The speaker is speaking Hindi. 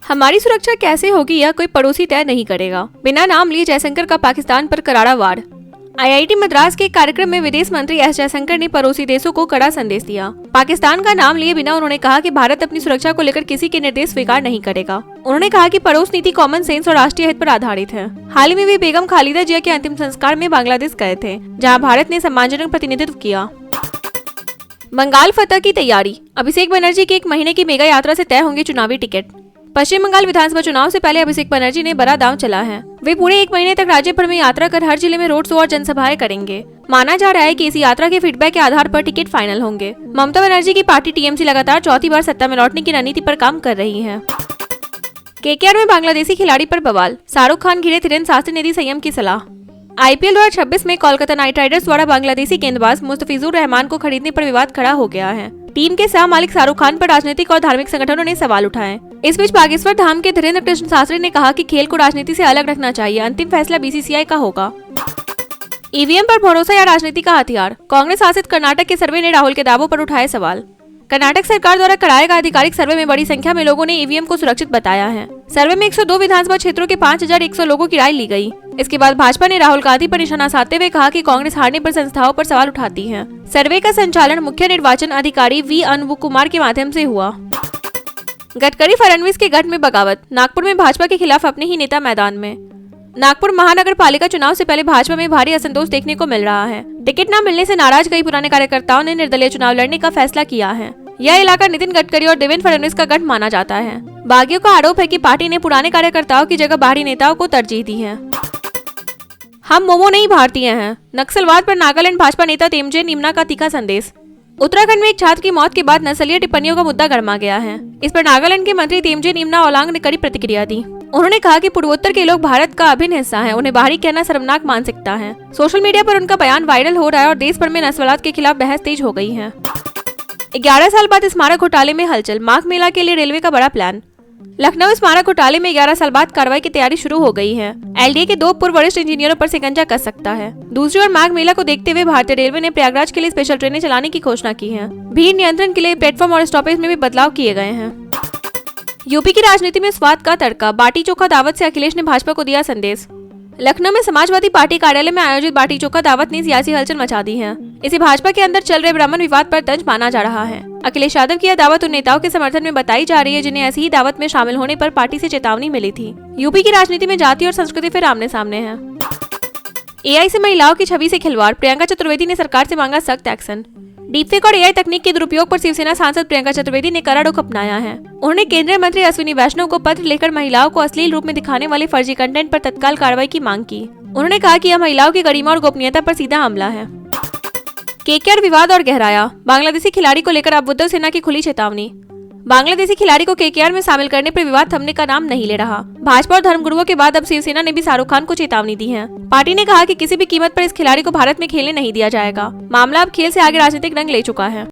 हमारी सुरक्षा कैसे होगी यह कोई पड़ोसी तय नहीं करेगा। बिना नाम लिए जयशंकर का पाकिस्तान पर करारा वार। आईआईटी मद्रास के एक कार्यक्रम में विदेश मंत्री एस जयशंकर ने पड़ोसी देशों को कड़ा संदेश दिया। पाकिस्तान का नाम लिए बिना उन्होंने कहा कि भारत अपनी सुरक्षा को लेकर किसी के निर्देश स्वीकार नहीं करेगा। उन्होंने कहा कि पड़ोस नीति कॉमन सेंस और राष्ट्रीय हित पर आधारित है। हाल ही में वे बेगम खालिदा जिया के अंतिम संस्कार में बांग्लादेश गए थे, जहाँ भारत ने सम्मानजनक प्रतिनिधित्व किया। बंगाल फतह की तैयारी। अभिषेक बनर्जी की 1 महीने की मेगा यात्रा से तय होंगे चुनावी टिकट। पश्चिम बंगाल विधानसभा चुनाव से पहले अभिषेक बनर्जी ने बड़ा दांव चला है। वे पूरे 1 महीने तक राज्य भर में यात्रा कर हर जिले में रोड शो और जनसभाएं करेंगे। माना जा रहा है कि इस यात्रा के फीडबैक के आधार पर टिकट फाइनल होंगे। ममता बनर्जी की पार्टी टीएमसी लगातार चौथी बार सत्ता में लौटने की रणनीति पर काम कर रही है। केकेआर में बांग्लादेशी खिलाड़ी पर बवाल। शाहरुख खान घिरे धीरेन्द्र शास्त्री ने दी संयम की सलाह। आईपीएल 2026 में कोलकाता नाइट राइडर्स द्वारा बांग्लादेशी गेंदबाज मुस्तफिजुर रहमान को खरीदने पर विवाद खड़ा हो गया है। टीम के सह मालिक शाहरुख खान पर राजनीतिक और धार्मिक संगठनों ने सवाल उठाए। इस बीच बागेश्वर धाम के धीरेन्द्र कृष्ण शास्त्री ने कहा कि खेल को राजनीति से अलग रखना चाहिए, अंतिम फैसला बीसीसीआई का होगा। ईवीएम पर भरोसा या राजनीति का हथियार। कांग्रेस शासित कर्नाटक के सर्वे ने राहुल के दावों पर उठाए सवाल। कर्नाटक सरकार द्वारा कराए गए आधिकारिक सर्वे में बड़ी संख्या में लोगों ने ईवीएम को सुरक्षित बताया है। सर्वे में 102 विधानसभा क्षेत्रों के 5100 लोगों की राय ली गई। इसके बाद भाजपा ने राहुल गांधी पर निशाना साधते हुए कहा कि कांग्रेस हारने पर संस्थाओं पर सवाल उठाती है। सर्वे का संचालन मुख्य निर्वाचन अधिकारी वी अनवु कुमार के माध्यम से हुआ। गडकरी फडणवीस के गठ में बगावत। नागपुर में भाजपा के खिलाफ अपने ही नेता मैदान में। नागपुर महानगर पालिका चुनाव से पहले भाजपा में भारी असंतोष देखने को मिल रहा है। टिकट न मिलने से नाराज कई पुराने कार्यकर्ताओं ने निर्दलीय चुनाव लड़ने का फैसला किया है। यह इलाका नितिन गडकरी और देवेंद्र फडणवीस का गढ़ माना जाता है। बागियों का आरोप है कि पार्टी ने पुराने कार्यकर्ताओं की जगह बाहरी नेताओं को तरजीह दी है। हम मोमो नहीं भारतीय हैं। नक्सलवाद पर नागालैंड भाजपा नेता तेमजे निमना का तीखा संदेश। उत्तराखंड में एक छात्र की मौत के बाद नस्लीय टिप्पणियों का मुद्दा गर्मा गया है। इस पर नागालैंड के मंत्री तेमजे निमना ओलांग ने कड़ी प्रतिक्रिया दी। उन्होंने कहा कि पूर्वोत्तर के लोग भारत का अभिन्न हिस्सा हैं, उन्हें बाहरी कहना शर्मनाक मानसिकता है। सोशल मीडिया पर उनका बयान वायरल हो रहा है और देश भर में नस्लवाद के खिलाफ बहस तेज हो गई है। 11 साल बाद स्मारक घोटाले में हलचल। माघ मेला के लिए रेलवे का बड़ा प्लान। लखनऊ स्मारक घोटाले में 11 साल बाद कार्रवाई की तैयारी शुरू हो गई है। एलडीए के 2 पूर्व वरिष्ठ इंजीनियरों पर शिकंजा कस सकता है। दूसरी ओर माघ मेला को देखते हुए भारतीय रेलवे ने प्रयागराज के लिए स्पेशल ट्रेनें चलाने की घोषणा की है। भीड़ नियंत्रण के लिए प्लेटफॉर्म और स्टॉपेज में भी बदलाव किए गए हैं। यूपी की राजनीति में स्वाद का तड़का। बाटी चोखा दावत से अखिलेश ने भाजपा को दिया संदेश। लखनऊ में समाजवादी पार्टी कार्यालय में आयोजित बाटी चोखा दावत ने सियासी हलचल मचा दी है। इसे भाजपा के अंदर चल रहे ब्राह्मण विवाद पर तंज माना जा रहा है। अखिलेश यादव की यह दावत उन नेताओं के समर्थन में बताई जा रही है जिन्हें ऐसी ही दावत में शामिल होने पर पार्टी से चेतावनी मिली थी। यूपी की राजनीति में जाति और संस्कृति फिर आमने सामने है। एआई से महिलाओं की छवि से खिलवाड़। प्रियंका चतुर्वेदी ने सरकार से मांगा सख्त एक्शन। डीपफेक और एआई तकनीक के दुरुपयोग पर शिवसेना सांसद प्रियंका चतुर्वेदी ने कड़ा रुख अपनाया है। उन्होंने केंद्रीय मंत्री अश्विनी वैष्णव को पत्र लेकर महिलाओं को अश्लील रूप में दिखाने वाले फर्जी कंटेंट पर तत्काल कार्रवाई की मांग की। उन्होंने कहा कि यह महिलाओं की गरिमा और गोपनीयता पर सीधा हमला है। केकेआर विवाद और गहराया। बांग्लादेशी खिलाड़ी को लेकर अब उद्धव सेना की खुली चेतावनी। बांग्लादेशी खिलाड़ी को केकेआर में शामिल करने पर विवाद थमने का नाम नहीं ले रहा। भाजपा और धर्मगुरुओं के बाद अब शिवसेना ने भी शाहरुख खान को चेतावनी दी है। पार्टी ने कहा कि किसी भी कीमत पर इस खिलाड़ी को भारत में खेलने नहीं दिया जाएगा। मामला अब खेल से आगे राजनीतिक रंग ले चुका है।